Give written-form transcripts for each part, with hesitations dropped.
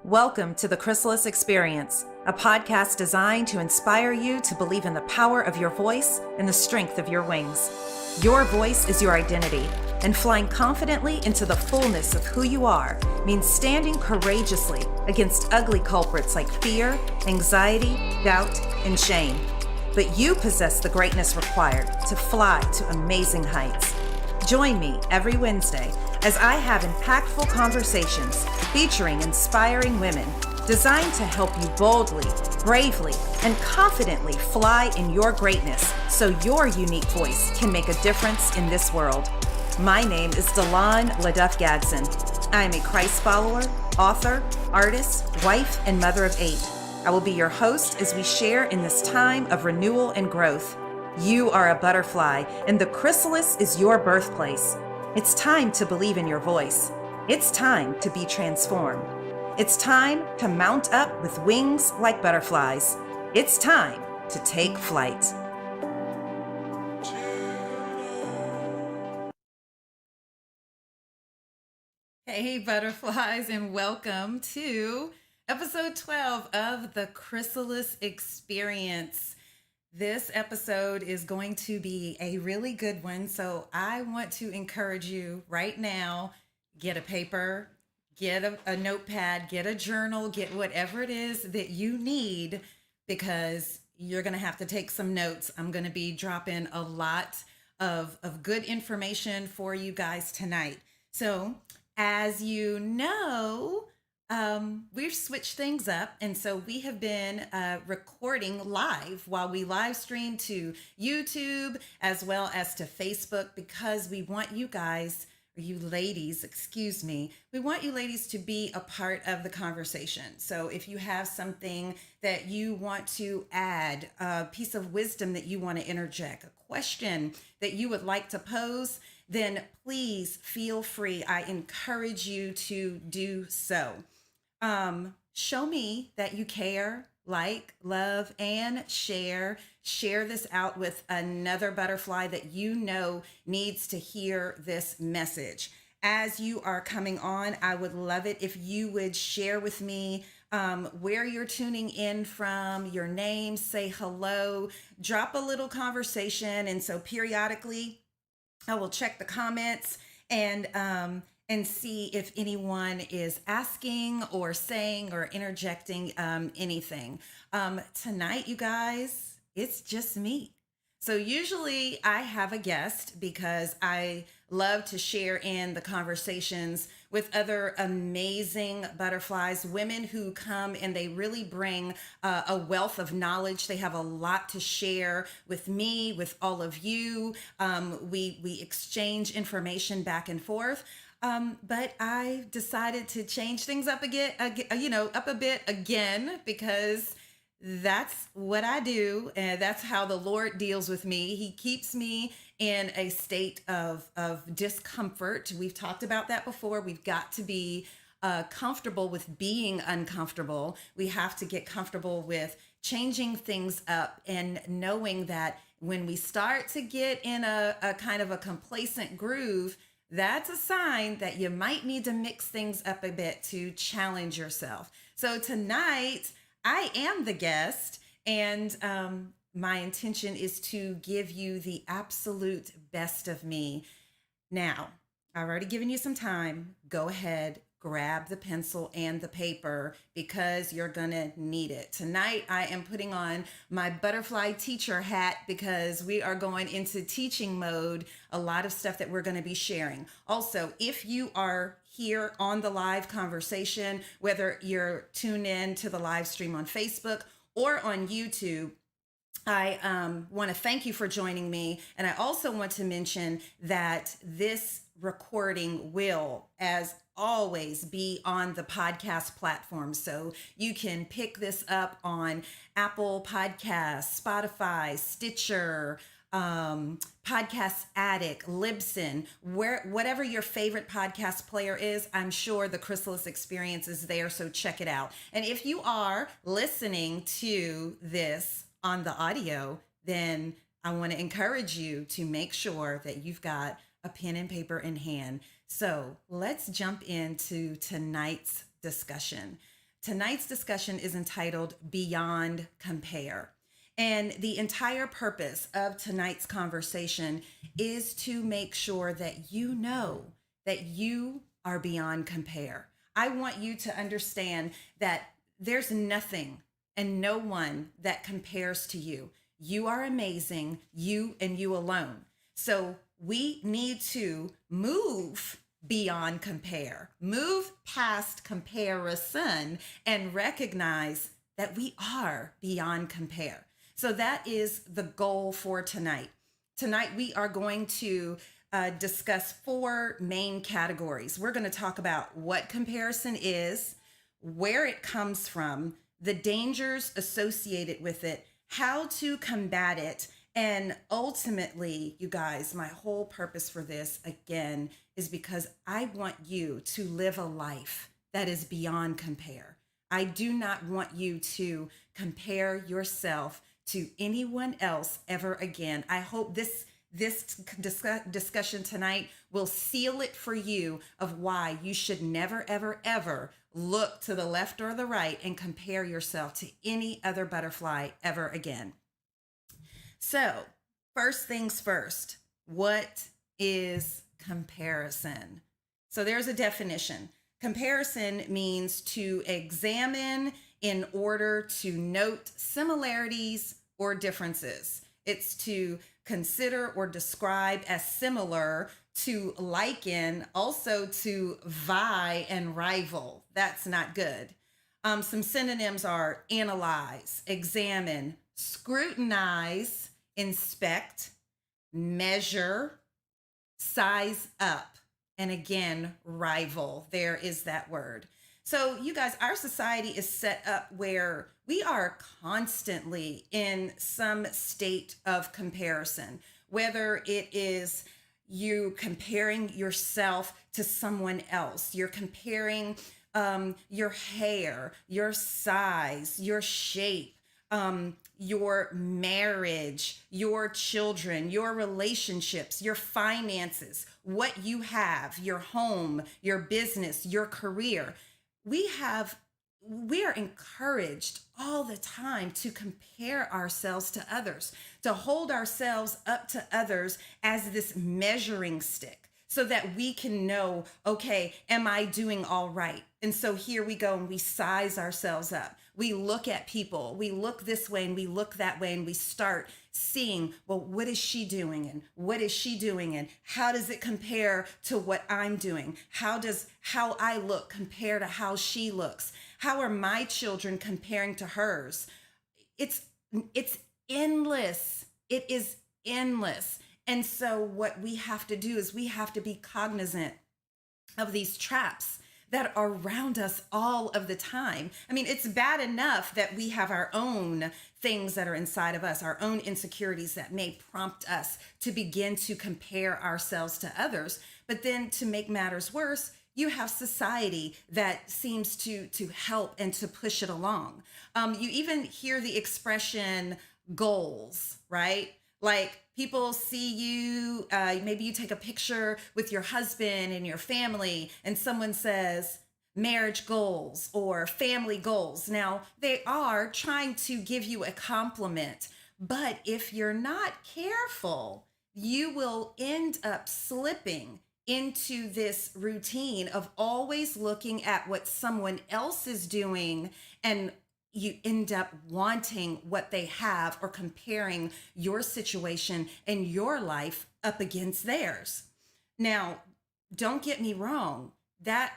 Welcome to the Chrysalis Experience, a podcast designed to inspire you to believe in the power of your voice and the strength of your wings. Your voice is your identity, and flying confidently into the fullness of who you are means standing courageously against ugly culprits like fear, anxiety, doubt, and shame. But you possess the greatness required to fly to amazing heights. Join me every Wednesday as I have impactful conversations featuring inspiring women designed to help you boldly, bravely, and confidently fly in your greatness so your unique voice can make a difference in this world. My name is Donloyn Gadson. I am a Christ follower, author, artist, wife, and mother of 8. I will be your host as we share in this time of renewal and growth. You are a butterfly, and the chrysalis is your birthplace. It's time to believe in your voice. It's time to be transformed. It's time to mount up with wings like butterflies. It's time to take flight. Hey, butterflies, and welcome to episode 12 of the Chrysalis Experience. This episode is going to be a really good one, so I want to encourage you right now, get a paper, get a notepad, get a journal, get whatever it is that you need, because you're going to have to take some notes. I'm going to be dropping a lot of good information for you guys tonight. So, as you know, we've switched things up, and so we have been recording live while we live stream to YouTube as well as to Facebook, because we want you guys, or you ladies, excuse me, we want you ladies to be a part of the conversation. So if you have something that you want to add, a piece of wisdom that you want to interject, a question that you would like to pose, then please feel free. I encourage you to do so. Show me that you care, like, love, and share. Share this out with another butterfly that you know needs to hear this message. As you are coming on, I would love it if you would share with me where you're tuning in from, your name, say hello, drop a little conversation. And so periodically, I will check the comments and see if anyone is asking or saying or interjecting anything. Tonight, you guys, it's just me. So usually I have a guest because I love to share in the conversations with other amazing butterflies, women who come and they really bring a wealth of knowledge. They have a lot to share with me, with all of you. We exchange information back and forth. But I decided to change things up again, up a bit again, because that's what I do. And that's how the Lord deals with me. He keeps me in a state of discomfort. We've talked about that before. We've got to be comfortable with being uncomfortable. We have to get comfortable with changing things up and knowing that when we start to get in a kind of a complacent groove, that's a sign that you might need to mix things up a bit to challenge yourself. So tonight, I am the guest, and my intention is to give you the absolute best of me. Now, I've already given you some time. Go ahead, grab the pencil and the paper, because you're gonna need it. Tonight, I am putting on my butterfly teacher hat because we are going into teaching mode, a lot of stuff that we're gonna be sharing. Also, if you are here on the live conversation, whether you're tuned in to the live stream on Facebook or on YouTube, I want to thank you for joining me. And I also want to mention that this recording will, as always, be on the podcast platform. So you can pick this up on Apple Podcasts, Spotify, Stitcher, Podcast Addict, Libsyn, whatever your favorite podcast player is. I'm sure the Chrysalis Experience is there, so check it out. And if you are listening to this on the audio, then I want to encourage you to make sure that you've got a pen and paper in hand. So let's jump into tonight's discussion. Tonight's discussion is entitled Beyond Compare. And the entire purpose of tonight's conversation is to make sure that you know that you are beyond compare. I want you to understand that there's nothing and no one that compares to you. You are amazing, you and you alone. So we need to move beyond compare, move past comparison, and recognize that we are beyond compare. So that is the goal for tonight. Tonight, we are going to discuss four main categories. We're going to talk about what comparison is, where it comes from, the dangers associated with it, how to combat it, and ultimately, you guys, my whole purpose for this, again, is because I want you to live a life that is beyond compare. I do not want you to compare yourself to anyone else ever again. I hope this discussion tonight will seal it for you of why you should never, ever, ever look to the left or the right and compare yourself to any other butterfly ever again. So, first things first, what is comparison? So there's a definition. Comparison means to examine in order to note similarities or differences. It's to consider or describe as similar, to liken, also to vie and rival. That's not good. Some synonyms are analyze, examine, scrutinize, inspect, measure, size up, and again, rival. There is that word. So you guys, our society is set up where we are constantly in some state of comparison, whether it is you comparing yourself to someone else, you're comparing your hair, your size, your shape, your marriage, your children, your relationships, your finances, what you have, your home, your business, your career. We are encouraged all the time to compare ourselves to others, to hold ourselves up to others as this measuring stick so that we can know, okay, am I doing all right? And so here we go and we size ourselves up. We look at people, we look this way and we look that way, and we start seeing, well, what is she doing? And what is she doing? And how does it compare to what I'm doing? How does how I look compare to how she looks? How are my children comparing to hers? It's endless. It is endless. And so what we have to do is we have to be cognizant of these traps that are around us all of the time. I mean, it's bad enough that we have our own things that are inside of us, our own insecurities that may prompt us to begin to compare ourselves to others. But then to make matters worse, you have society that seems to help and to push it along. You even hear the expression goals, right? Like people see you, maybe you take a picture with your husband and your family, and someone says marriage goals or family goals. Now, they are trying to give you a compliment, but if you're not careful, you will end up slipping into this routine of always looking at what someone else is doing, and you end up wanting what they have or comparing your situation and your life up against theirs. Now, don't get me wrong. That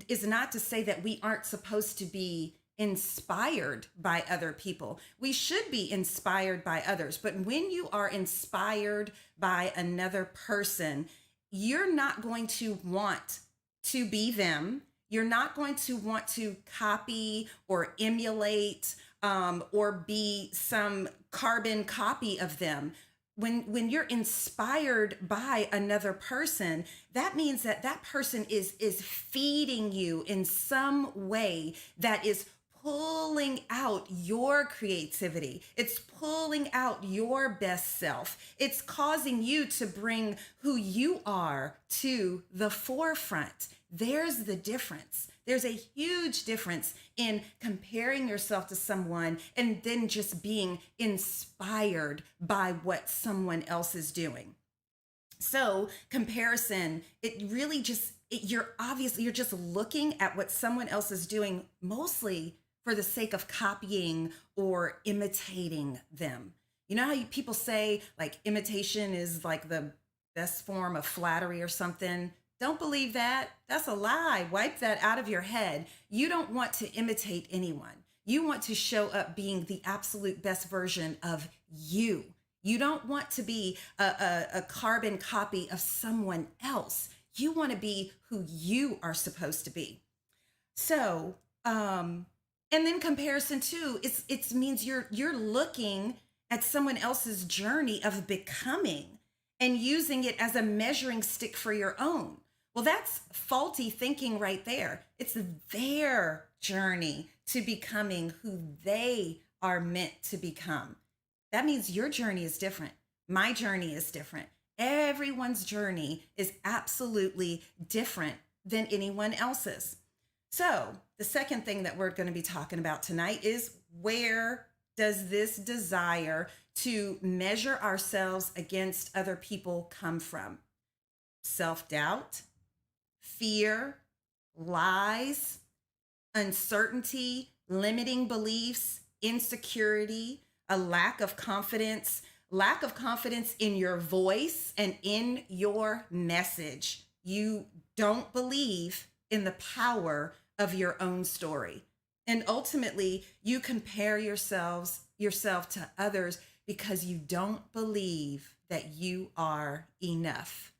is not to say that we aren't supposed to be inspired by other people. We should be inspired by others. But when you are inspired by another person, you're not going to want to be them. You're not going to want to copy or emulate or be some carbon copy of them. When you're inspired by another person, that means that that person is feeding you in some way that is pulling out your creativity. It's pulling out your best self. It's causing you to bring who you are to the forefront. There's the difference. There's a huge difference in comparing yourself to someone and then just being inspired by what someone else is doing. So comparison, it really just, you're just looking at what someone else is doing mostly for the sake of copying or imitating them. You know how people say like imitation is like the best form of flattery or something? Don't believe that. That's a lie. Wipe that out of your head. You don't want to imitate anyone. You want to show up being the absolute best version of you. You don't want to be a carbon copy of someone else. You want to be who you are supposed to be. So, and then comparison too, it means you're looking at someone else's journey of becoming and using it as a measuring stick for your own. Well, that's faulty thinking right there. It's their journey to becoming who they are meant to become. That means your journey is different. My journey is different. Everyone's journey is absolutely different than anyone else's. So the second thing that we're going to be talking about tonight is, where does this desire to measure ourselves against other people come from? Self-doubt, fear, lies, uncertainty, limiting beliefs, insecurity, a lack of confidence in your voice and in your message. You don't believe in the power of your own story. And ultimately, you compare yourself to others because you don't believe that you are enough.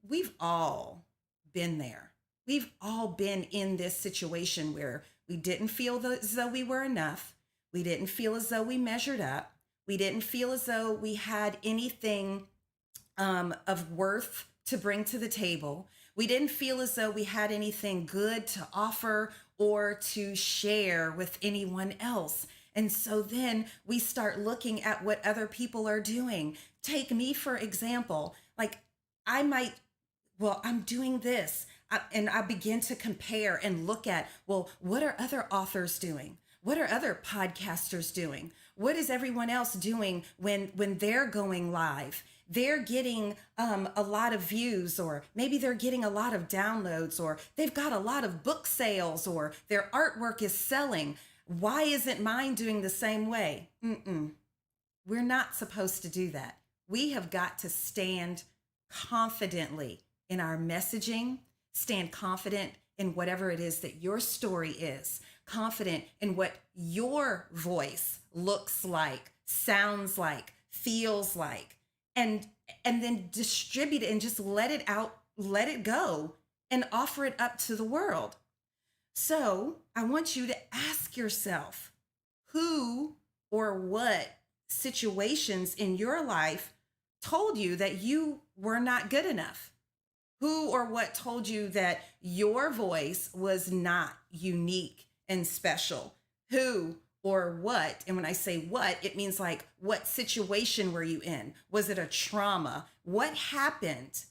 We've all been there. We've all been in this situation where we didn't feel as though we were enough. We didn't feel as though we measured up. We didn't feel as though we had anything of worth to bring to the table. We didn't feel as though we had anything good to offer or to share with anyone else. And so then we start looking at what other people are doing. Take me, for example. Like, I'm doing this. And I begin to compare and look at, well, what are other authors doing? What are other podcasters doing? What is everyone else doing when they're going live? They're getting a lot of views, or maybe they're getting a lot of downloads, or they've got a lot of book sales, or their artwork is selling. Why isn't mine doing the same way? We're not supposed to do that. We have got to stand confidently in our messaging, stand confident in whatever it is that your story is, confident in what your voice looks like, sounds like, feels like, and then distribute it and just let it out, let it go, and offer it up to the world. So I want you to ask yourself, who or what situations in your life told you that you were not good enough? Who or what told you that your voice was not unique and special? Who or what, and when I say what, it means like, what situation were you in? Was it a trauma? What happened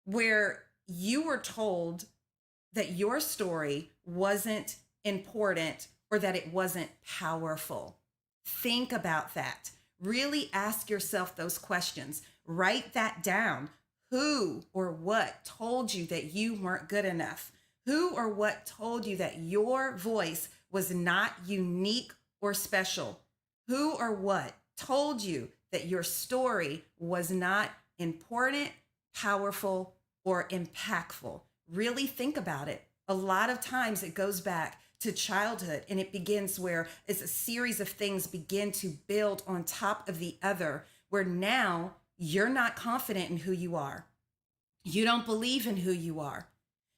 where you were told that your story wasn't important or that it wasn't powerful? Think about that. Really ask yourself those questions. Write that down. Who or what told you that you weren't good enough? Who or what told you that your voice was not unique or special? Who or what told you that your story was not important, powerful, or impactful? Really think about it. A lot of times it goes back to childhood, and it begins where it's a series of things begin to build on top of the other, where now you're not confident in who you are. You don't believe in who you are.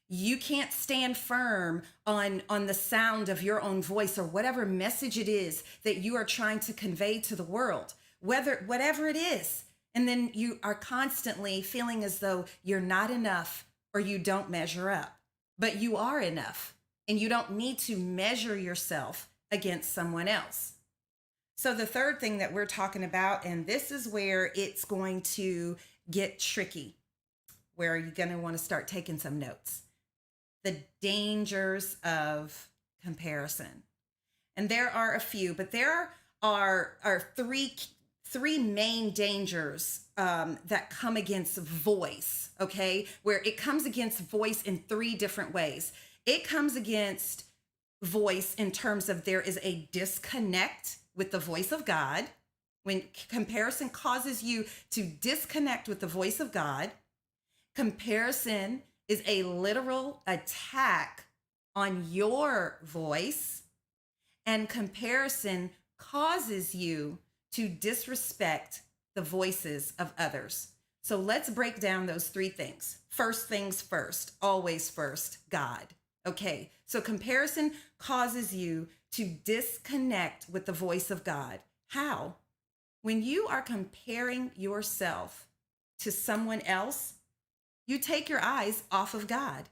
You can't stand firm on the sound of your own voice or whatever message it is that you are trying to convey to the world, whatever it is. And then you are constantly feeling as though you're not enough or you don't measure up, but you are enough, and you don't need to measure yourself against someone else. So the third thing that we're talking about, and this is where it's going to get tricky, where you're going to want to start taking some notes. the dangers of comparison. And there are a few, but there are three main dangers that come against voice, okay? Where it comes against voice in three different ways. It comes against voice in terms of there is a disconnect with the voice of God. When comparison causes you to disconnect with the voice of God, comparison is a literal attack on your voice, and comparison causes you to disrespect the voices of others. So let's break down those three things. First things first, always first, God. Okay, so comparison causes you to disconnect with the voice of God. How? When you are comparing yourself to someone else, you take your eyes off of God.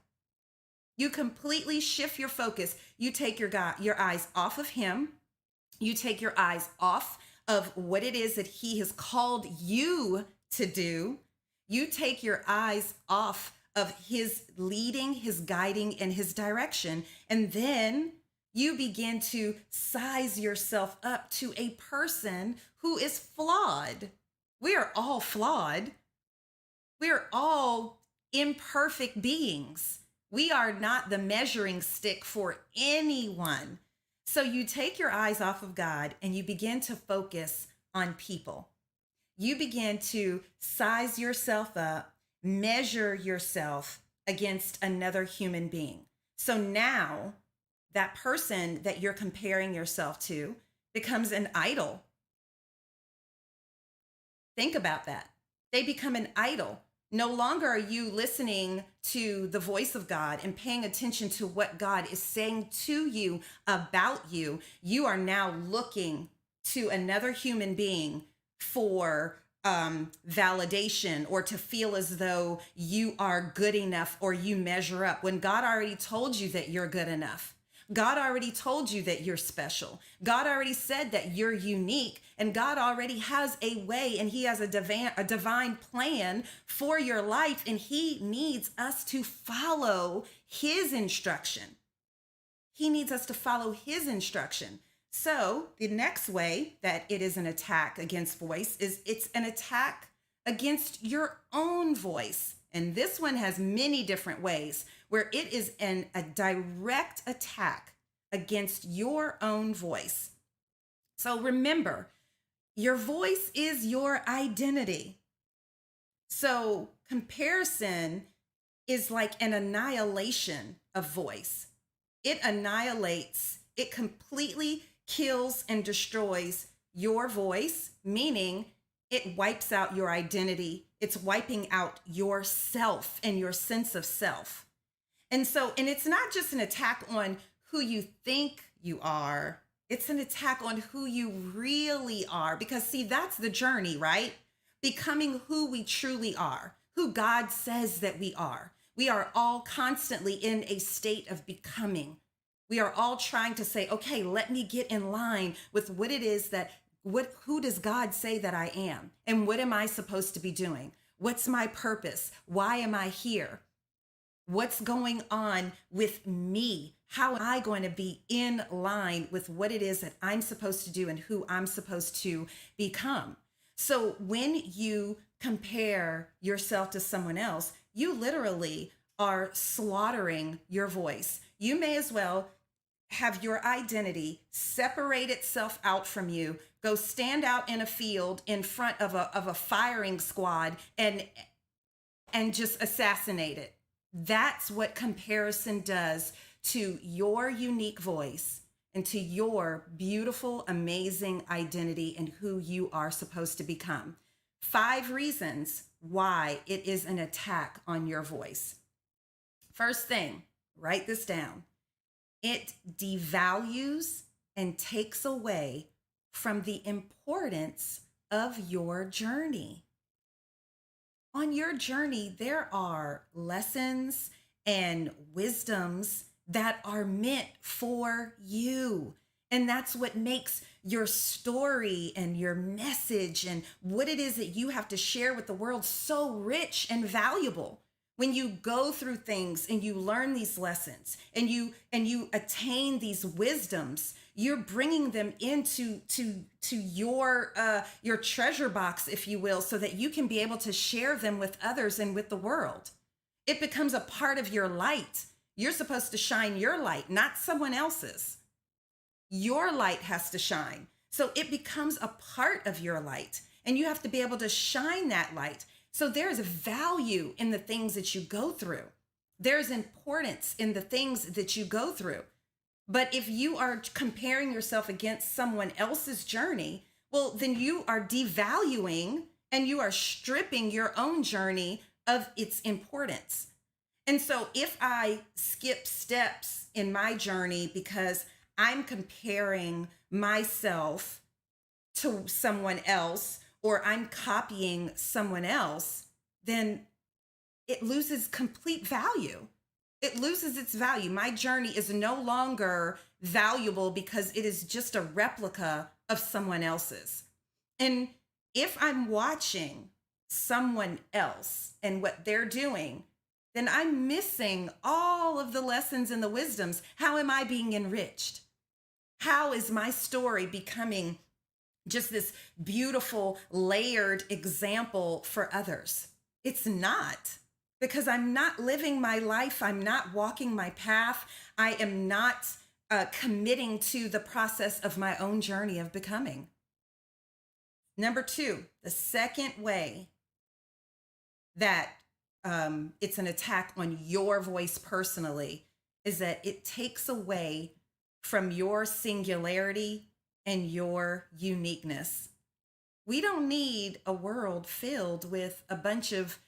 You completely shift your focus. You take your eyes off of him. You take your eyes off of what it is that he has called you to do. You take your eyes off of his leading, his guiding, and his direction. And then you begin to size yourself up to a person who is flawed. We are all flawed. We are all imperfect beings. We are not the measuring stick for anyone. So you take your eyes off of God and you begin to focus on people. You begin to size yourself up, measure yourself against another human being. So now that person that you're comparing yourself to becomes an idol. Think about that. They become an idol. No longer are you listening to the voice of God and paying attention to what God is saying to you about you. You are now looking to another human being for validation or to feel as though you are good enough or you measure up when God already told you that you're good enough. God already told you that you're special. God already said that you're unique, and God already has a way and he has a divine plan for your life, and he needs us to follow his instruction. He needs us to follow his instruction. So the next way that it is an attack against voice is it's an attack against your own voice. And this one has many different ways where it is a direct attack against your own voice. So remember, your voice is your identity. So comparison is like an annihilation of voice. It annihilates, it completely kills and destroys your voice, meaning it wipes out your identity. It's wiping out yourself and your sense of self. And it's not just an attack on who you think you are. It's an attack on who you really are. Because see, that's the journey, right? Becoming who we truly are, who God says that we are. We are all constantly in a state of becoming. We are all trying to say, okay, let me get in line with what it is who does God say that I am? And what am I supposed to be doing? What's my purpose? Why am I here? What's going on with me? How am I going to be in line with what it is that I'm supposed to do and who I'm supposed to become? So when you compare yourself to someone else, you literally are slaughtering your voice. You may as well have your identity separate itself out from you, go stand out in a field in front of a firing squad and just assassinate it. That's what comparison does to your unique voice and to your beautiful, amazing identity and who you are supposed to become. 5 reasons why it is an attack on your voice. First thing, write this down. It devalues and takes away from the importance of your journey. On your journey, there are lessons and wisdoms that are meant for you. And that's what makes your story and your message and what it is that you have to share with the world so rich and valuable. When you go through things and you learn these lessons and you attain these wisdoms, you're bringing them into your treasure box, if you will, so that you can be able to share them with others and with the world. It becomes a part of your light. You're supposed to shine your light, not someone else's. Your light has to shine. So it becomes a part of your light, and you have to be able to shine that light. So there's value in the things that you go through. There's importance in the things that you go through. But if you are comparing yourself against someone else's journey, well, then you are devaluing and you are stripping your own journey of its importance. And so if I skip steps in my journey because I'm comparing myself to someone else, or I'm copying someone else, then it loses complete value. It loses its value. My journey is no longer valuable because it is just a replica of someone else's. And if I'm watching someone else and what they're doing, then I'm missing all of the lessons and the wisdoms. How am I being enriched? How is my story becoming just this beautiful layered example for others? It's not, because I'm not living my life. I'm not walking my path. I am not committing to the process of my own journey of becoming. Number two, the second way that it's an attack on your voice personally is that it takes away from your singularity and your uniqueness. We don't need a world filled with a bunch of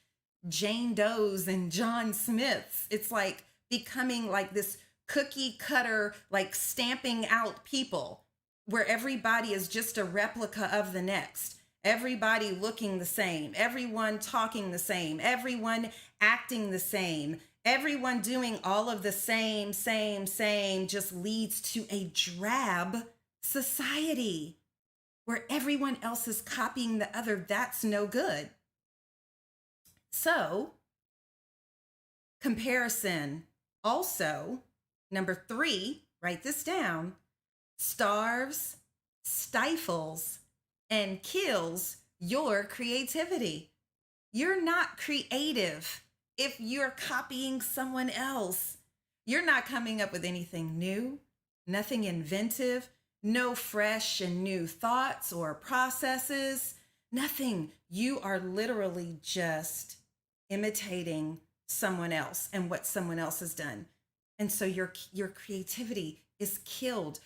Jane Does and John Smiths. It's like becoming like this cookie cutter, like stamping out people where everybody is just a replica of the next. Everybody looking the same, everyone talking the same, everyone acting the same, everyone doing all of the same, just leads to a drab society where everyone else is copying the other. That's no good. So, comparison also, number three, write this down, starves, stifles, and kills your creativity. You're not creative if you're copying someone else. You're not coming up with anything new, nothing inventive, no fresh and new thoughts or processes, nothing. You are literally just imitating someone else and what someone else has done. And so your creativity is killed.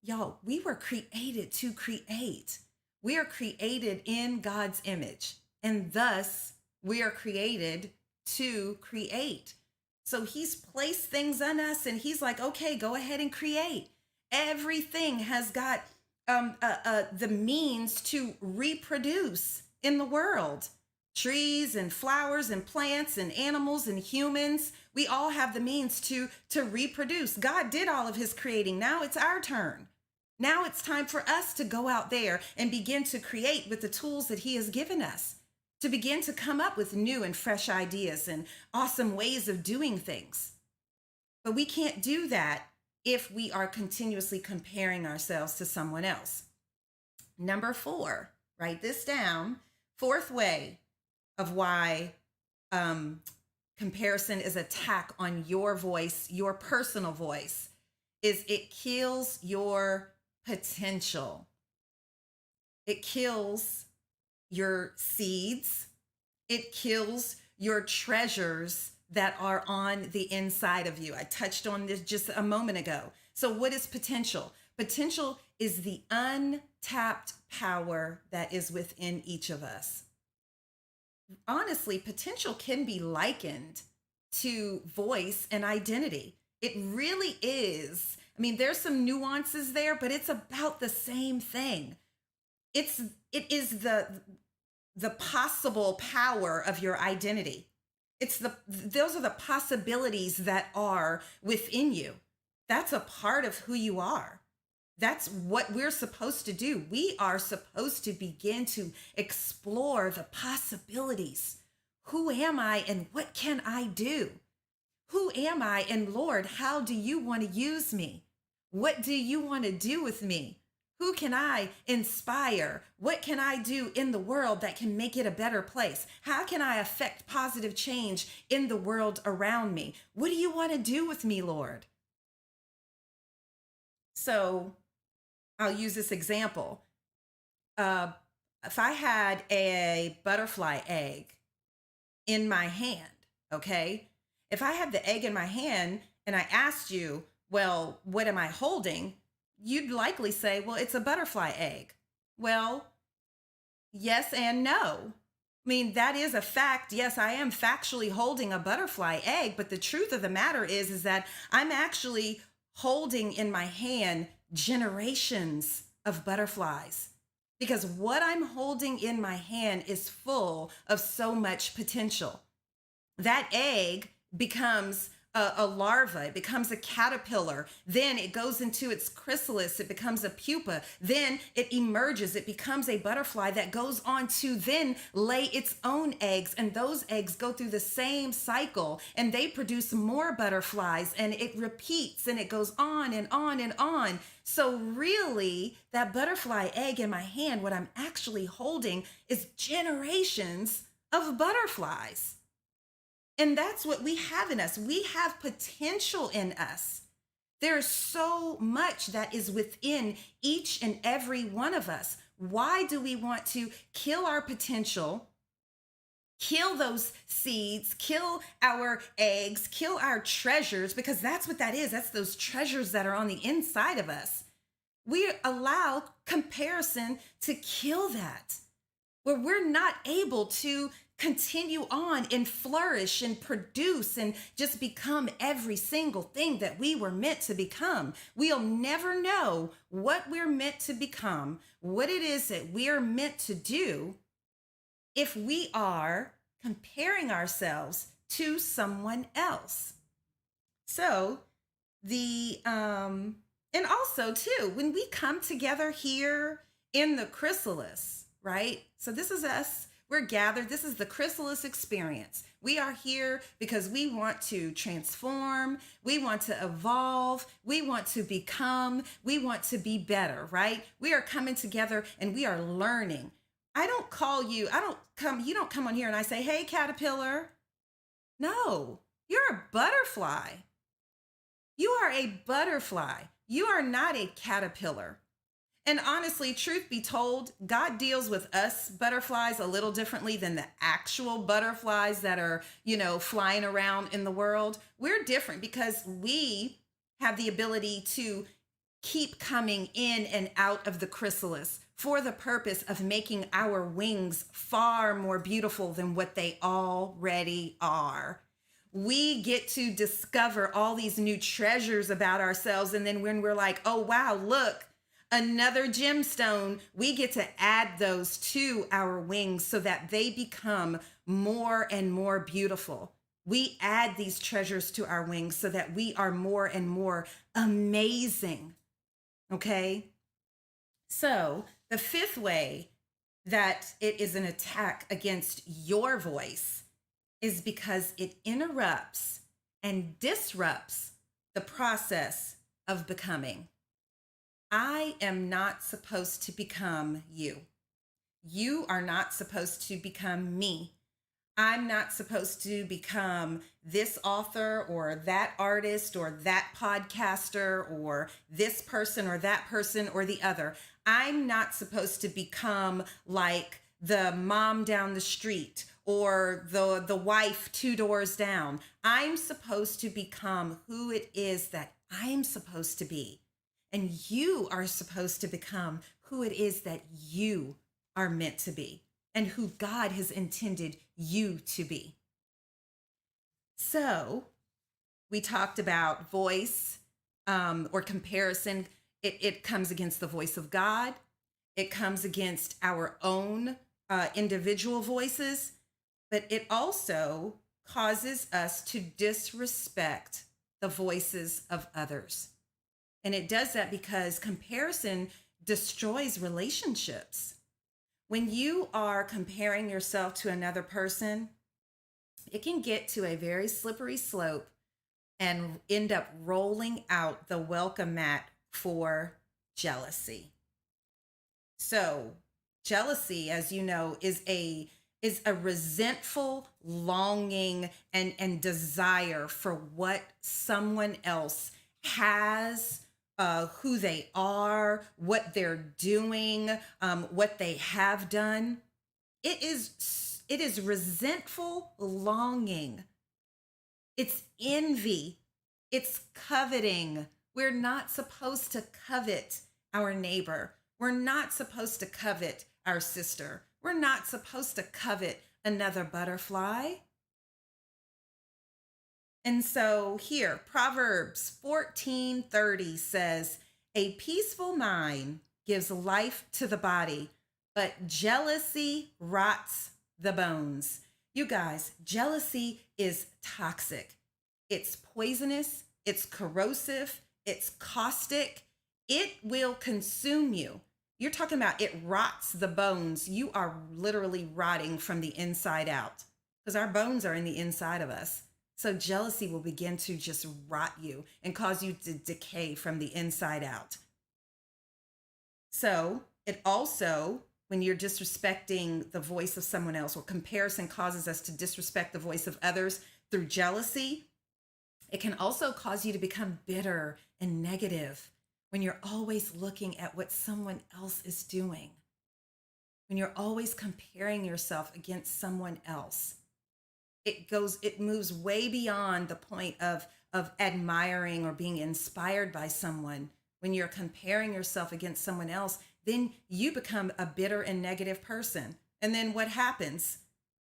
Y'all, we were created to create. We are created in God's image, and thus we are created to create. So he's placed things on us, and he's like, okay, go ahead and create. Everything has got the means to reproduce in the world. Trees and flowers and plants and animals and humans, we all have the means to reproduce. God did all of his creating. Now it's our turn. Now it's time for us to go out there and begin to create with the tools that he has given us, to begin to come up with new and fresh ideas and awesome ways of doing things. But we can't do that if we are continuously comparing ourselves to someone else. Number four, write this down. Fourth way of why comparison is attack on your voice, your personal voice, is it kills your potential. It kills your seeds. It kills your treasures that are on the inside of you. I touched on this just a moment ago. So what is potential? Potential is the untapped power that is within each of us. Honestly, potential can be likened to voice and identity. It really is. I mean, there's some nuances there, but it's about the same thing. It is the possible power of your identity. Those are the possibilities that are within you. That's a part of who you are. That's what we're supposed to do. We are supposed to begin to explore the possibilities, who am I and what can I do? Who am I? And Lord, how do you want to use me? What do you want to do with me? Who can I inspire? What can I do in the world that can make it a better place? How can I affect positive change in the world around me? What do you want to do with me, Lord? So I'll use this example. If I had a butterfly egg in my hand, okay? If I had the egg in my hand and I asked you, well, what am I holding? You'd likely say, well, it's a butterfly egg. Well, yes and no. I mean, that is a fact. Yes, I am factually holding a butterfly egg, but the truth of the matter is that I'm actually holding in my hand generations of butterflies. Because what I'm holding in my hand is full of so much potential. That egg becomes a larva, it becomes a caterpillar, then it goes into its chrysalis, it becomes a pupa, then it emerges, it becomes a butterfly that goes on to then lay its own eggs, and those eggs go through the same cycle and they produce more butterflies, and it repeats and it goes on and on and on. So really, that butterfly egg in my hand, what I'm actually holding is generations of butterflies. And that's what we have in us. We have potential in us. There's so much that is within each and every one of us. Why do we want to kill our potential, kill those seeds, kill our eggs, kill our treasures? Because that's what that is. That's those treasures that are on the inside of us. We allow comparison to kill that, where we're not able to continue on and flourish and produce and just become every single thing that we were meant to become. We'll never know what we're meant to become, what it is that we're meant to do, if we are comparing ourselves to someone else. So and also too, when we come together here in the Chrysalis, right? So this is us. We're gathered. This is the Chrysalis experience. We are here because we want to transform. We want to evolve. We want to become. We want to be better, right? We are coming together and we are learning. You don't come on here and I say, hey, caterpillar. No, you're a butterfly. You are a butterfly. You are not a caterpillar. And honestly, truth be told, God deals with us butterflies a little differently than the actual butterflies that are, flying around in the world. We're different because we have the ability to keep coming in and out of the chrysalis for the purpose of making our wings far more beautiful than what they already are. We get to discover all these new treasures about ourselves. And then when we're like, oh, wow, look, another gemstone, we get to add those to our wings so that they become more and more beautiful. We add these treasures to our wings so that we are more and more amazing. Okay? So the fifth way that it is an attack against your voice is because it interrupts and disrupts the process of becoming. I am not supposed to become you. You are not supposed to become me. I'm not supposed to become this author or that artist or that podcaster or this person or that person or the other. I'm not supposed to become like the mom down the street or the wife 2 doors down. I'm supposed to become who it is that I'm supposed to be. And you are supposed to become who it is that you are meant to be and who God has intended you to be. So we talked about voice or comparison. It comes against the voice of God. It comes against our own individual voices, but it also causes us to disrespect the voices of others. And it does that because comparison destroys relationships. When you are comparing yourself to another person, it can get to a very slippery slope and end up rolling out the welcome mat for jealousy. So, jealousy, as you know, is a resentful longing and desire for what someone else has, who they are, what they're doing, what they have done. It is resentful longing. It's envy. It's coveting. We're not supposed to covet our neighbor. We're not supposed to covet our sister. We're not supposed to covet another butterfly. And so here, Proverbs 14:30 says, "A peaceful mind gives life to the body, but jealousy rots the bones." You guys, jealousy is toxic. It's poisonous, it's corrosive, it's caustic. It will consume you. You're talking about it rots the bones. You are literally rotting from the inside out because our bones are in the inside of us. So jealousy will begin to just rot you and cause you to decay from the inside out. So it also, when you're disrespecting the voice of someone else, or comparison causes us to disrespect the voice of others through jealousy, it can also cause you to become bitter and negative when you're always looking at what someone else is doing, when you're always comparing yourself against someone else. It moves way beyond the point of admiring or being inspired by someone. When you're comparing yourself against someone else, then you become a bitter and negative person. And then what happens?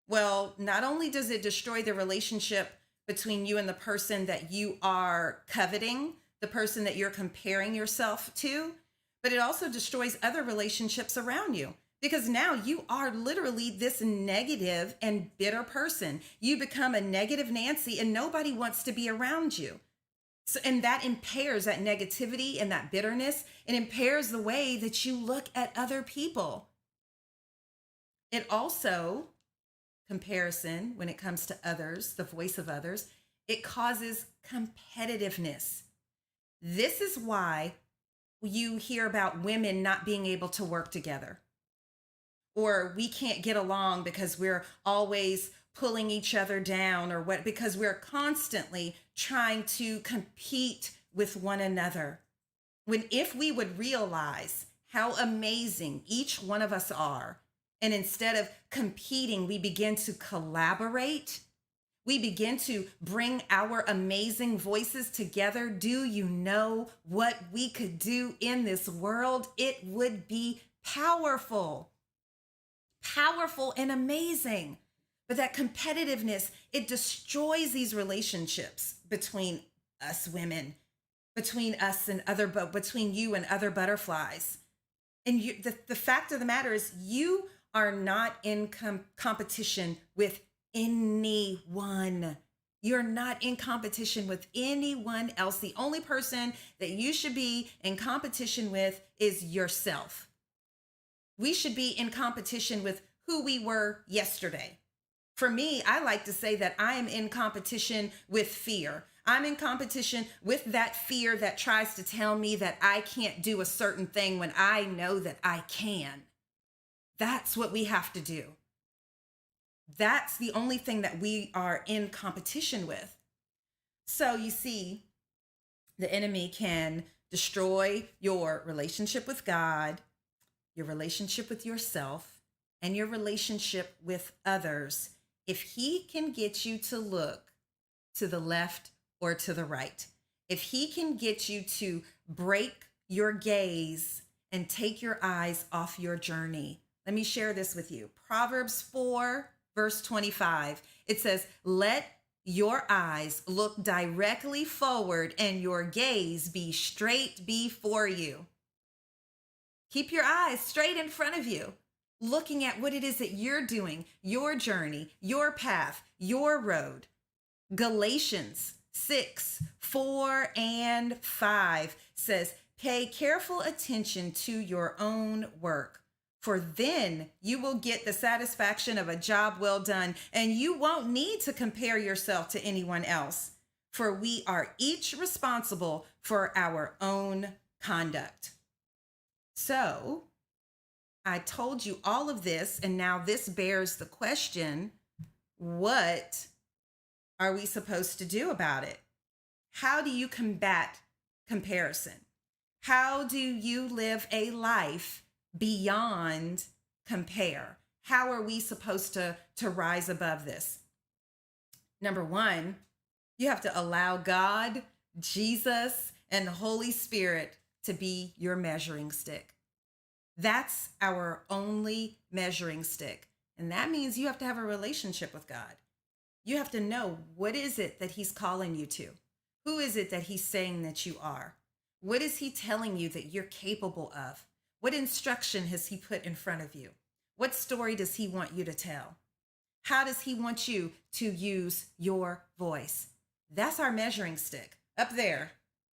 Well, not only does it destroy the relationship between you and the person that you are coveting, the person that you're comparing yourself to, but it also destroys other relationships around you. Because now you are literally this negative and bitter person. You become a negative Nancy and nobody wants to be around you. So, and that impairs that negativity and that bitterness. It impairs the way that you look at other people. It also, comparison, when it comes to others, the voice of others, it causes competitiveness. This is why you hear about women not being able to work together. Or we can't get along because we're always pulling each other down, or what, because we're constantly trying to compete with one another. When if we would realize how amazing each one of us are, and instead of competing, we begin to collaborate, we begin to bring our amazing voices together. Do you know what we could do in this world? It would be powerful and amazing. But that competitiveness, it destroys these relationships between us women, between us and between you and other butterflies. And the fact of the matter is, you are not in competition with anyone. You're not in competition with anyone else. The only person that you should be in competition with is yourself. We should be in competition with who we were yesterday. For me, I like to say that I am in competition with fear. I'm in competition with that fear that tries to tell me that I can't do a certain thing when I know that I can. That's what we have to do. That's the only thing that we are in competition with. So you see, the enemy can destroy your relationship with God, your relationship with yourself, and your relationship with others if he can get you to look to the left or to the right. If he can get you to break your gaze and take your eyes off your journey. Let me share this with you. Proverbs 4, verse 25. It says, "Let your eyes look directly forward and your gaze be straight before you." Keep your eyes straight in front of you, looking at what it is that you're doing, your journey, your path, your road. Galatians 6, 4 and 5 says, "Pay careful attention to your own work. For then you will get the satisfaction of a job well done, and you won't need to compare yourself to anyone else. For we are each responsible for our own conduct. So I told you all of this, and now this bears the question, what are we supposed to do about it? How do you combat comparison? How do you live a life beyond compare? How are we supposed to rise above this? Number one, you have to allow God, Jesus, and the Holy Spirit to be your measuring stick. That's our only measuring stick. And that means you have to have a relationship with God. You have to know, what is it that he's calling you to? Who is it that he's saying that you are? What is he telling you that you're capable of? What instruction has he put in front of you? What story does he want you to tell? How does he want you to use your voice? That's our measuring stick up there.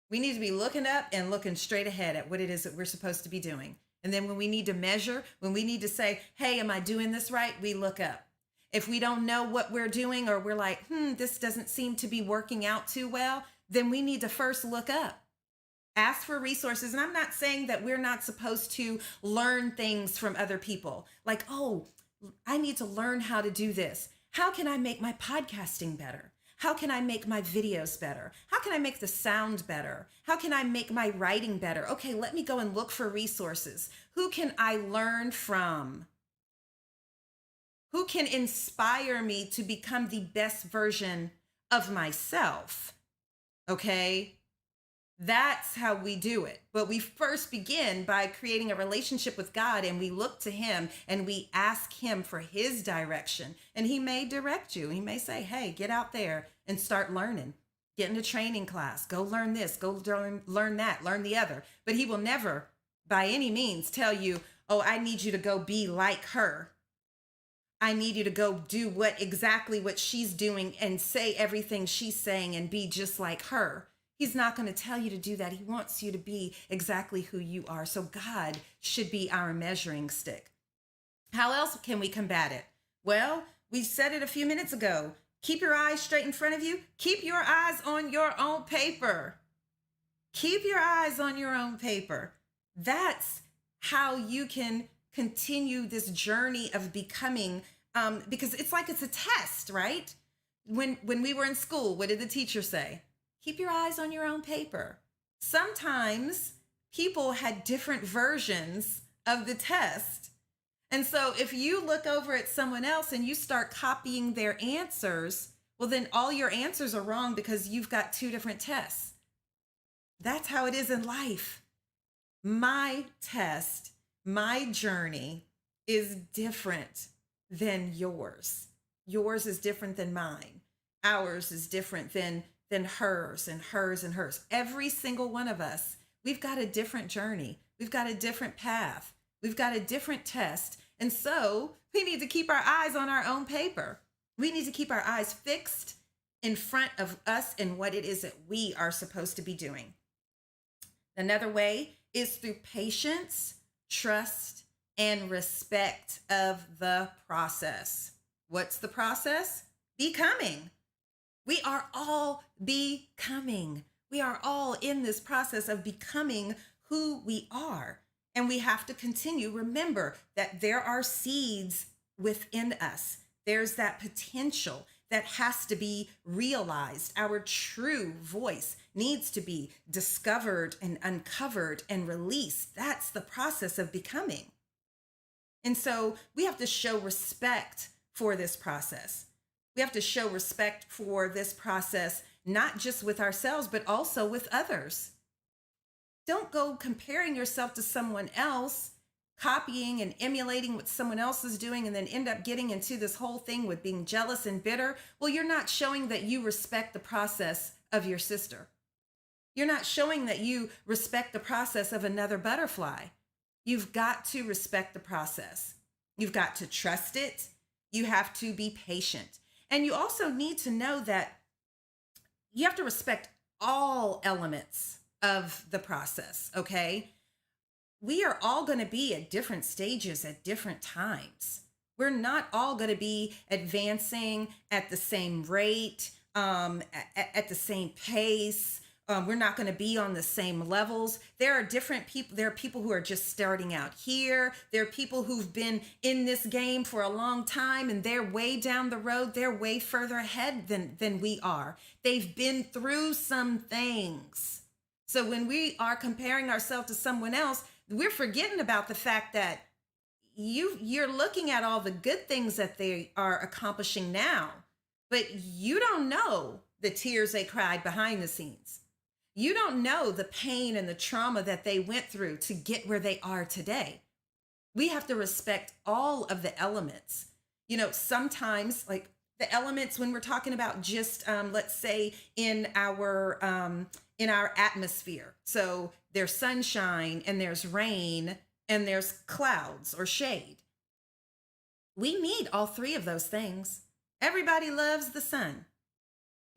We need to be looking up and looking straight ahead at what it is that we're supposed to be doing. And then when we need to measure, when we need to say, hey, am I doing this right? We look up. If we don't know what we're doing, or we're like, this doesn't seem to be working out too well, then we need to first look up. Ask for resources. And I'm not saying that we're not supposed to learn things from other people. Like, oh, I need to learn how to do this. How can I make my podcasting better? How can I make my videos better? How can I make the sound better? How can I make my writing better? Okay, let me go and look for resources. Who can I learn from? Who can inspire me to become the best version of myself? Okay? That's how we do it. But we first begin by creating a relationship with God, and we look to him and we ask him for his direction. And he may direct you. He may say, hey, get out there and start learning. Get in a training class. Go learn this. Go learn that. Learn the other. But he will never, by any means, tell you, oh, I need you to go be like her. I need you to go do exactly what she's doing and say everything she's saying and be just like her. He's not going to tell you to do that. He wants you to be exactly who you are. So God should be our measuring stick. How else can we combat it? Well, we said it a few minutes ago. Keep your eyes straight in front of you. Keep your eyes on your own paper. Keep your eyes on your own paper. That's how you can continue this journey of becoming, because it's like it's a test, right? When we were in school, what did the teacher say? Keep your eyes on your own paper. Sometimes people had different versions of the test. And so if you look over at someone else and you start copying their answers, well, then all your answers are wrong because you've got two different tests. That's how it is in life. My test, my journey is different than yours. Yours is different than mine. Ours is different than hers and hers and hers. Every single one of us, we've got a different journey. We've got a different path. We've got a different test. And so we need to keep our eyes on our own paper. We need to keep our eyes fixed in front of us and what it is that we are supposed to be doing. Another way is through patience, trust, and respect of the process. What's the process? Becoming. We are all becoming. We are all in this process of becoming who we are. And we have to continue. Remember that there are seeds within us. There's that potential that has to be realized. Our true voice needs to be discovered and uncovered and released. That's the process of becoming. And so we have to show respect for this process. We have to show respect for this process, not just with ourselves, but also with others. Don't go comparing yourself to someone else, copying and emulating what someone else is doing, and then end up getting into this whole thing with being jealous and bitter. Well, you're not showing that you respect the process of your sister. You're not showing that you respect the process of another butterfly. You've got to respect the process. You've got to trust it. You have to be patient. And you also need to know that you have to respect all elements of the process, okay? we are all going to be at different stages at different times. We're not all going to be advancing at the same rate, at the same pace. We're not going to be on the same levels. There are different people. There are people who are just starting out here. There are people who've been in this game for a long time and they're way down the road. They're way further ahead than we are. They've been through some things. So when we are comparing ourselves to someone else, we're forgetting about the fact that you're looking at all the good things that they are accomplishing now, but you don't know the tears they cried behind the scenes. You don't know the pain and the trauma that they went through to get where they are today. We have to respect all of the elements. Sometimes like the elements when we're talking about just, let's say in our atmosphere. So there's sunshine and there's rain and there's clouds or shade. We need all three of those things. Everybody loves the sun.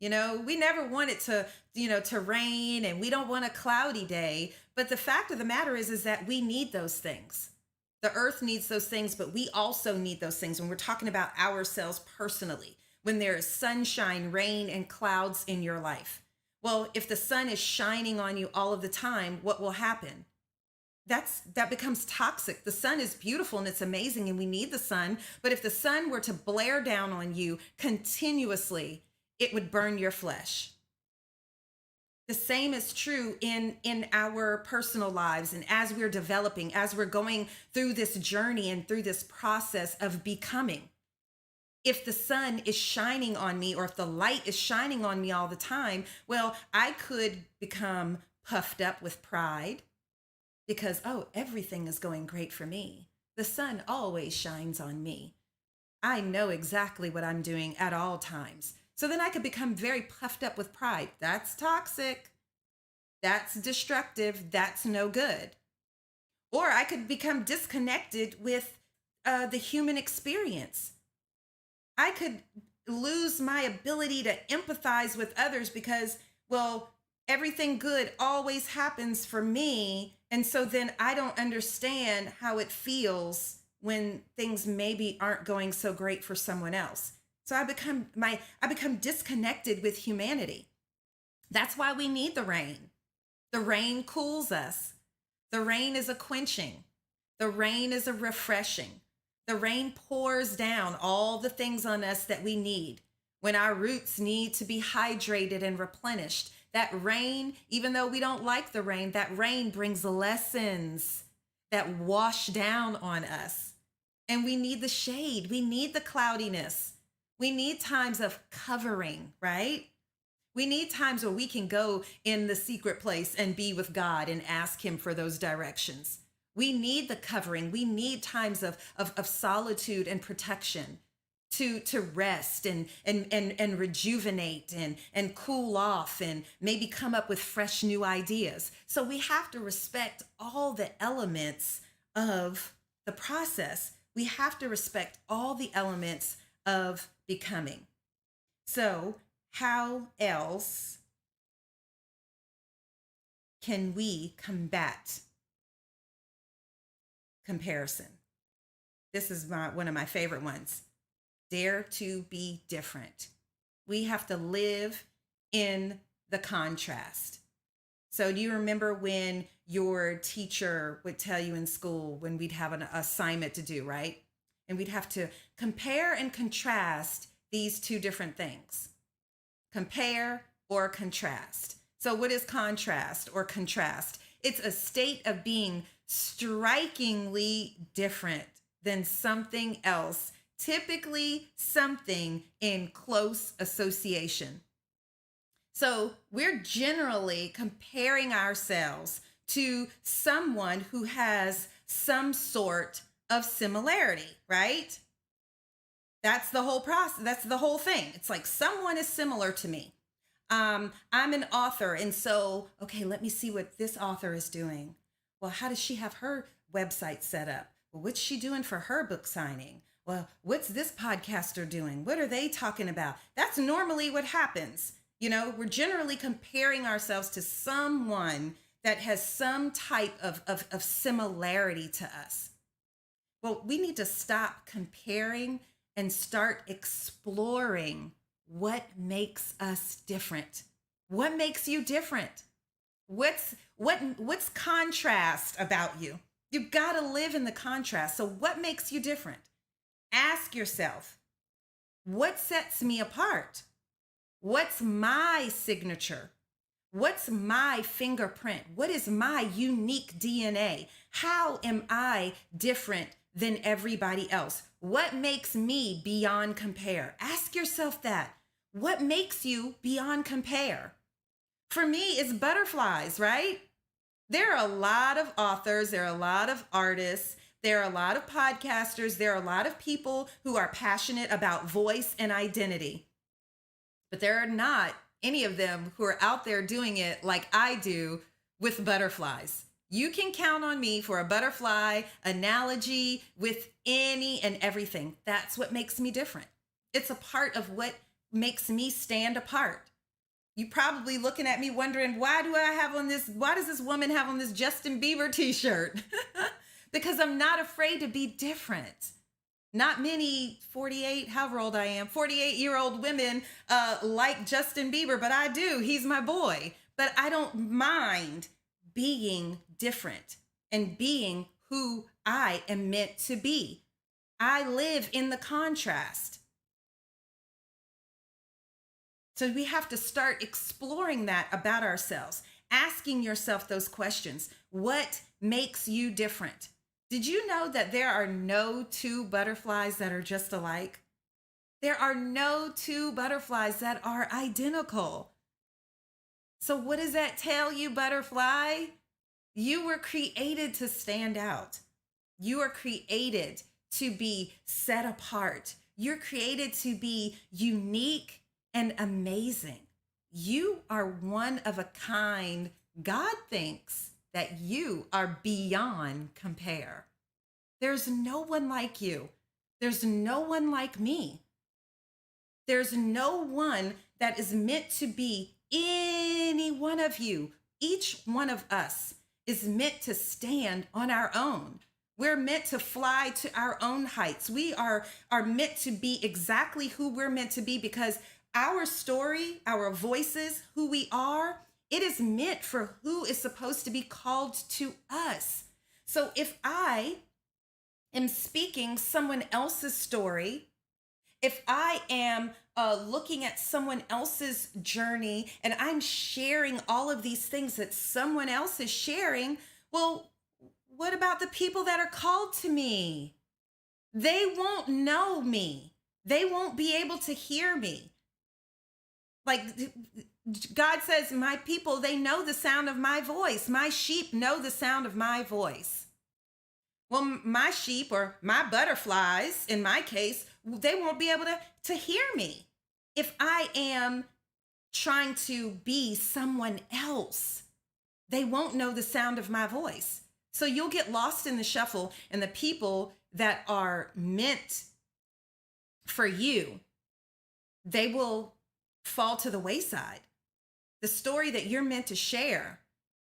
We never want it to rain, and we don't want a cloudy day. But the fact of the matter is that we need those things. The earth needs those things, but we also need those things when we're talking about ourselves personally, when there is sunshine, rain, and clouds in your life. Well, if the sun is shining on you all of the time, what will happen? That becomes toxic. The sun is beautiful and it's amazing and we need the sun. But if the sun were to blare down on you continuously, it would burn your flesh. The same is true in our personal lives. And as we're developing, as we're going through this journey and through this process of becoming, if the sun is shining on me or if the light is shining on me all the time, well, I could become puffed up with pride because, everything is going great for me. The sun always shines on me. I know exactly what I'm doing at all times. So then I could become very puffed up with pride. That's toxic. That's destructive. That's no good. Or I could become disconnected with the human experience. I could lose my ability to empathize with others because, everything good always happens for me. And so then I don't understand how it feels when things maybe aren't going so great for someone else. So I become disconnected with humanity. That's why we need the rain. The rain cools us. The rain is a quenching. The rain is a refreshing. The rain pours down all the things on us that we need. When our roots need to be hydrated and replenished, that rain, even though we don't like the rain, that rain brings lessons that wash down on us. And we need the shade. We need the cloudiness. We need times of covering, right? We need times where we can go in the secret place and be with God and ask him for those directions. We need the covering. We need times of solitude and protection to rest and rejuvenate and cool off and maybe come up with fresh new ideas. So we have to respect all the elements of the process. We have to respect all the elements of becoming. So how else can we combat comparison? This is one of my favorite ones. Dare to be different. We have to live in the contrast. So do you remember when your teacher would tell you in school when we'd have an assignment to do, right? And we'd have to compare and contrast these two different things. Compare or contrast. So what is contrast or contrast? It's a state of being strikingly different than something else, typically something in close association. So we're generally comparing ourselves to someone who has some sort of similarity, right? That's the whole process. That's the whole thing. It's like someone is similar to me. I'm an author. And so, okay, let me see what this author is doing. Well, how does she have her website set up? Well, what's she doing for her book signing? Well, what's this podcaster doing? What are they talking about? That's normally what happens. We're generally comparing ourselves to someone that has some type of similarity to us. Well, we need to stop comparing and start exploring what makes us different. What makes you different? What's contrast about you? You've got to live in the contrast. So what makes you different? Ask yourself, what sets me apart? What's my signature? What's my fingerprint? What is my unique DNA? How am I different than everybody else? What makes me beyond compare? Ask yourself that. What makes you beyond compare? For me, it's butterflies, right? There are a lot of authors, there are a lot of artists, there are a lot of podcasters, there are a lot of people who are passionate about voice and identity. But there are not any of them who are out there doing it like I do with butterflies. You can count on me for a butterfly analogy with any and everything. That's what makes me different. It's a part of what makes me stand apart. You probably looking at me wondering, why does this woman have on this Justin Bieber t-shirt? Because I'm not afraid to be different. Not many 48, however old I am, 48-year-old women like Justin Bieber, but I do. He's my boy. But I don't mind being different and being who I am meant to be. I live in the contrast. So we have to start exploring that about ourselves, asking yourself those questions. What makes you different? Did you know that there are no two butterflies that are just alike? There are no two butterflies that are identical. So what does that tell you, butterfly? You were created to stand out. You are created to be set apart. You're created to be unique and amazing. You are one of a kind. God thinks that you are beyond compare. There's no one like you. There's no one like me. There's no one that is meant to be any one of you. Each one of us is meant to stand on our own. We're meant to fly to our own heights. We are meant to be exactly who we're meant to be, because our story, our voices, who we are, it is meant for who is supposed to be called to us. So if I am speaking someone else's story, if I am looking at someone else's journey and I'm sharing all of these things that someone else is sharing, well, what about the people that are called to me? They won't know me. They won't be able to hear me. Like God says, my people, they know the sound of my voice. My sheep know the sound of my voice. Well, my sheep, or my butterflies, in my case, they won't be able to hear me if I am trying to be someone else. They won't know the sound of my voice. So you'll get lost in the shuffle, and the people that are meant for you, they will fall to the wayside. The story that you're meant to share,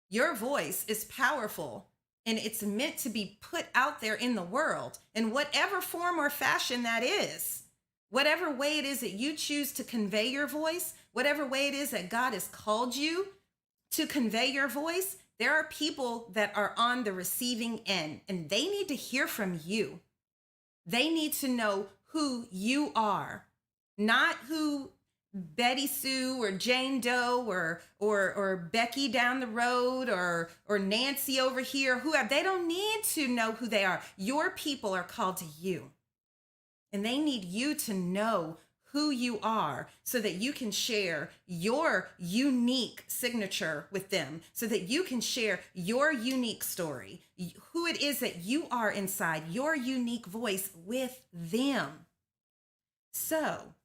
your voice is powerful, and it's meant to be put out there in the world in whatever form or fashion that is. Whatever way it is that you choose to convey your voice, whatever way it is that God has called you to convey your voice, there are people that are on the receiving end, and they need to hear from you. They need to know who you are, not who Betty Sue or Jane Doe or Becky down the road or Nancy over here. They don't need to know who they are. Your people are called to you, and they need you to know who you are so that you can share your unique signature with them, so that you can share your unique story, who it is that you are inside, your unique voice with them. So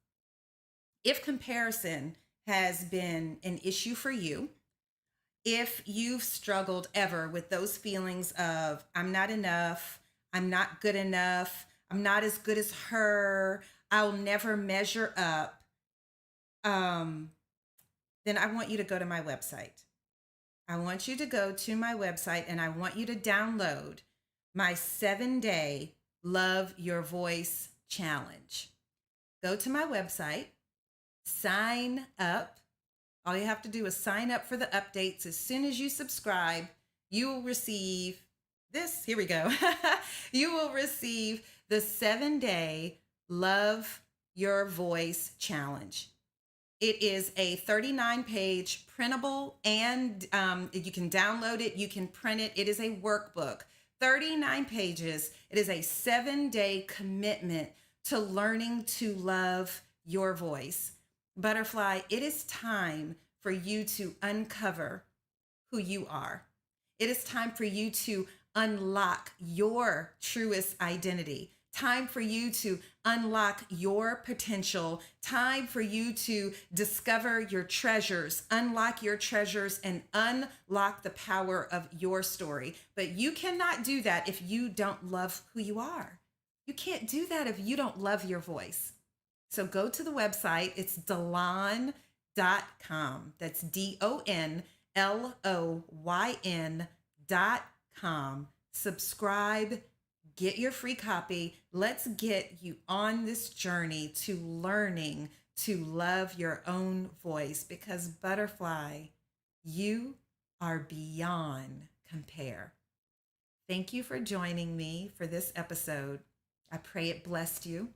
if comparison has been an issue for you, if you've struggled ever with those feelings of, I'm not enough, I'm not good enough, I'm not as good as her, I'll never measure up, then I want you to go to my website. I want you to go to my website and I want you to download my 7-day Love Your Voice challenge. Go to my website, sign up. All you have to do is sign up for the updates. As soon as you subscribe, you will receive this. Here we go. You will receive the 7-day Love Your Voice challenge. It is a 39-page printable, and you can download it. You can print it. It is a workbook, 39 pages. It is a 7-day commitment to learning to love your voice. Butterfly, it is time for you to uncover who you are. It is time for you to unlock your truest identity. Time for you to unlock your potential. Time for you to discover your treasures, unlock your treasures, and unlock the power of your story. But you cannot do that if you don't love who you are. You can't do that if you don't love your voice. So go to the website. It's Donloyn.com. That's DONLOYN.com. Subscribe. Get your free copy. Let's get you on this journey to learning to love your own voice, because Butterfly, you are beyond compare. Thank you for joining me for this episode. I pray it blessed you.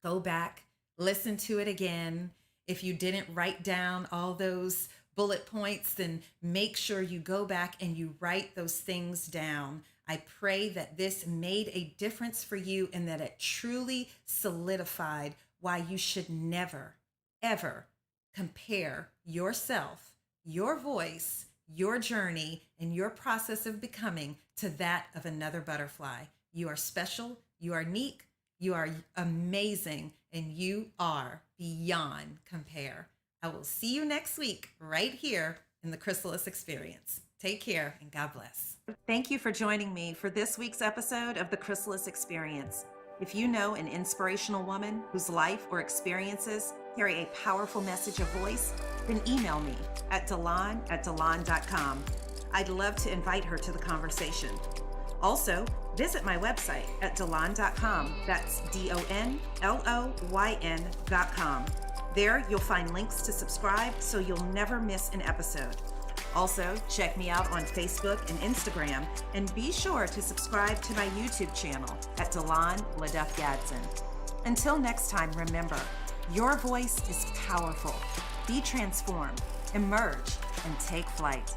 Go back, listen to it again. If you didn't write down all those bullet points, then make sure you go back and you write those things down. I pray that this made a difference for you and that it truly solidified why you should never, ever compare yourself, your voice, your journey, and your process of becoming to that of another butterfly. You are special, you are unique, you are amazing, and you are beyond compare. I will see you next week right here in the Chrysalis Experience. Take care and God bless. Thank you for joining me for this week's episode of the Chrysalis Experience. If you know an inspirational woman whose life or experiences carry a powerful message of voice, then email me at Donloyn@Donloyn.com. I'd love to invite her to the conversation. Also, visit my website at Donloyn.com. That's DONLOYN.com. There, you'll find links to subscribe so you'll never miss an episode. Also, check me out on Facebook and Instagram, and be sure to subscribe to my YouTube channel at Donloyn LeDuff Gadson. Until next time, remember, your voice is powerful. Be transformed, emerge, and take flight.